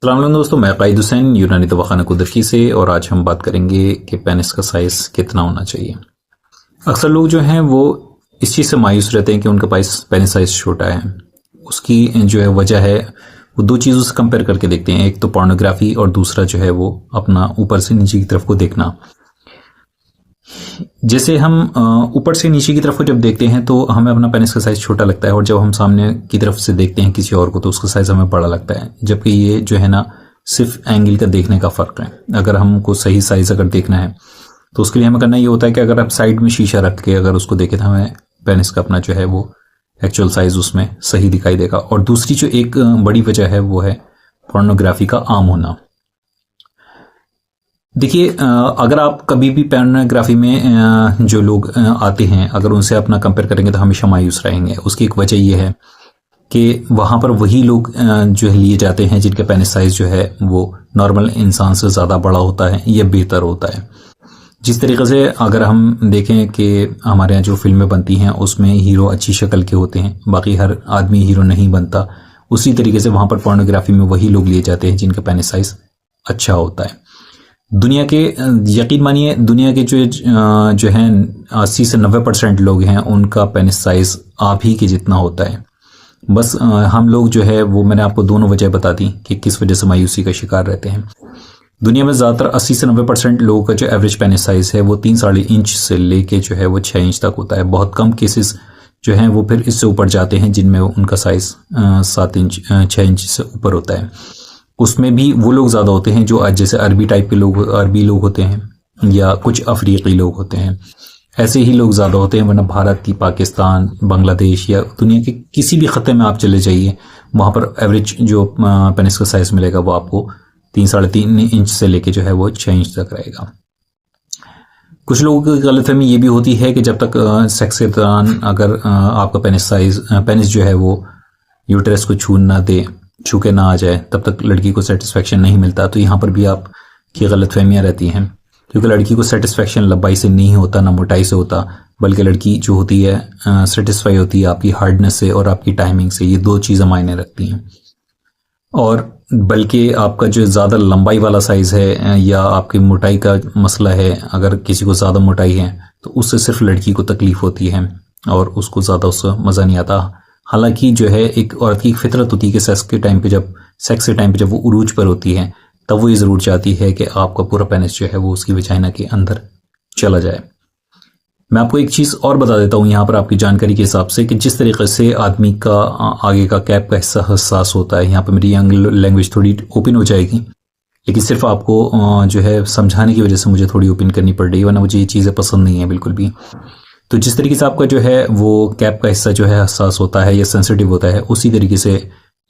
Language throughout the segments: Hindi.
अस्सलाम वालेकुम दोस्तों, मैं कायद हुसैन यूनानी दवाखाना कुदरती से। और आज हम बात करेंगे कि पेनिस का साइज़ कितना होना चाहिए। अक्सर लोग जो हैं वो इस चीज़ से मायूस रहते हैं कि उनका पेनिस साइज़ छोटा है। उसकी जो है वजह है, वो दो चीज़ों से कंपेयर करके देखते हैं। एक तो पोर्नोग्राफी और दूसरा जो है वो अपना ऊपर से नीचे की तरफ को देखना। जैसे हम ऊपर से नीचे की तरफ को जब देखते हैं तो हमें अपना पेनिस का साइज़ छोटा लगता है, और जब हम सामने की तरफ से देखते हैं किसी और को तो उसका साइज़ हमें बड़ा लगता है। जबकि ये जो है ना, सिर्फ एंगल का देखने का फ़र्क है। अगर हमको सही साइज़ अगर देखना है तो उसके लिए हमें करना ये होता है कि अगर आप साइड में शीशा रख के अगर उसको देखें तो हमें पेनिस का अपना जो है वो एक्चुअल साइज़ उसमें सही दिखाई देगा। और दूसरी जो एक बड़ी वजह है वो है पोर्नोग्राफी का आम होना। देखिए, अगर आप कभी भी पोर्नोग्राफी में जो लोग आते हैं, अगर उनसे अपना कंपेयर करेंगे तो हमेशा मायूस रहेंगे। उसकी एक वजह यह है कि वहाँ पर वही लोग जो है लिए जाते हैं जिनका पेनिस साइज़ जो है वो नॉर्मल इंसान से ज़्यादा बड़ा होता है या बेहतर होता है। जिस तरीके से अगर हम देखें कि हमारे यहाँ जो फिल्में बनती हैं उसमें हीरो अच्छी शक्ल के होते हैं, बाकी हर आदमी हीरो नहीं बनता, उसी तरीके से वहाँ पर पोर्नोग्राफी में वही लोग लिए जाते हैं जिनका पेनिस साइज़ अच्छा होता है। दुनिया के यकीन मानिए, दुनिया के जो हैं 80 से 90% लोग हैं, उनका पेनिस साइज़ आप ही के जितना होता है। बस हम लोग जो है वो, मैंने आपको दोनों वजह बता दी कि किस वजह से मायूसी का शिकार रहते हैं। दुनिया में ज़्यादातर 80 से 90% लोगों का जो एवरेज पेनिस साइज़ है वो 3-3.5 इंच से लेके जो है वो 6 इंच तक होता है। बहुत कम केसेस जो हैं वो फिर इससे ऊपर जाते हैं जिनमें उनका साइज़ 7 इंच 6 इंच से ऊपर होता है। उसमें भी वो लोग ज़्यादा होते हैं जो जैसे अरबी टाइप के लोग, अरबी लोग होते हैं या कुछ अफ्रीकी लोग होते हैं, ऐसे ही लोग ज़्यादा होते हैं। वरना भारत की, पाकिस्तान, बांग्लादेश या दुनिया के किसी भी ख़त्े में आप चले जाइए, वहाँ पर एवरेज जो पेनिस का साइज़ मिलेगा वो आपको 3-3.5 इंच से लेके जो है वो 6 इंच तक रहेगा। कुछ लोगों की गलतफहमी ये भी होती है कि जब तक सेक्स के दौरान अगर आपका पेनिस जो है वो यूटेरस को छू के ना आ जाए, तब तक लड़की को सेटिस्फेक्शन नहीं मिलता। तो यहाँ पर भी आपकी गलतफहमियाँ रहती हैं, क्योंकि लड़की को सेटिस्फेक्शन लंबाई से नहीं होता, ना मोटाई से होता, बल्कि लड़की जो होती है सेटिस्फाई होती है आपकी हार्डनेस से और आपकी टाइमिंग से। ये दो चीज़ें मायने रखती हैं। और बल्कि आपका जो ज़्यादा लंबाई वाला साइज़ है या आपकी मोटाई का मसला है, अगर किसी को ज़्यादा मोटाई है तो उससे सिर्फ लड़की को तकलीफ़ होती है और उसको ज़्यादा उससे मज़ा नहीं आता। हालांकि जो है एक औरत की फितरत होती है कि सेक्स के टाइम पे जब वो उरूज पर होती है तब वो ये ज़रूर चाहती है कि आपका पूरा पेनिस जो है वो उसकी वजाइना के अंदर चला जाए। मैं आपको एक चीज़ और बता देता हूँ यहाँ पर आपकी जानकारी के हिसाब से, कि जिस तरीके से आदमी का आगे का कैप का हिस्सा हसास होता है। यहाँ पर मेरी यंग लैंग्वेज थोड़ी ओपन हो जाएगी, लेकिन सिर्फ आपको जो है समझाने की वजह से मुझे थोड़ी ओपन करनी पड़ रही है, वरना मुझे ये चीज़ें पसंद नहीं है बिल्कुल भी। तो जिस तरीके से आपका जो है वो कैप का हिस्सा जो है हसास होता है या सेंसिटिव होता है, उसी तरीके से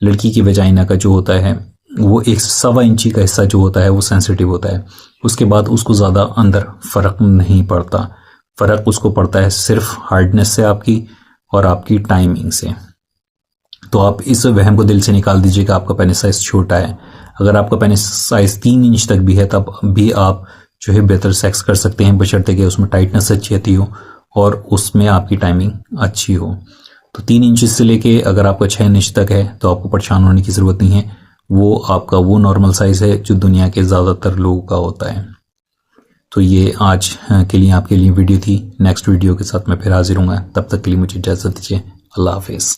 लड़की की वजाइना का जो होता है वो 1.25 इंची का हिस्सा जो होता है वो सेंसिटिव होता है। उसके बाद उसको ज़्यादा अंदर फ़र्क नहीं पड़ता। फ़र्क उसको पड़ता है सिर्फ हार्डनेस से आपकी और आपकी टाइमिंग से। तो आप इस वहम को दिल से निकाल दीजिए कि आपका पेनिस साइज़ छोटा है। अगर आपका पेनिस साइज़ 3 इंच तक भी है तब भी आप जो है बेहतर सेक्स कर सकते हैं, बशर्ते कि उसमें टाइटनेस अच्छी आती हो और उसमें आपकी टाइमिंग अच्छी हो। तो 3 इंच से लेके अगर आपका 6 इंच तक है तो आपको परेशान होने की ज़रूरत नहीं है। वो आपका वो नॉर्मल साइज़ है जो दुनिया के ज़्यादातर लोगों का होता है। तो ये आज के लिए आपके लिए वीडियो थी। नेक्स्ट वीडियो के साथ मैं फिर हाजिर हूँगा। तब तक के लिए मुझे इजाज़त दीजिए। अल्लाह हाफिज़।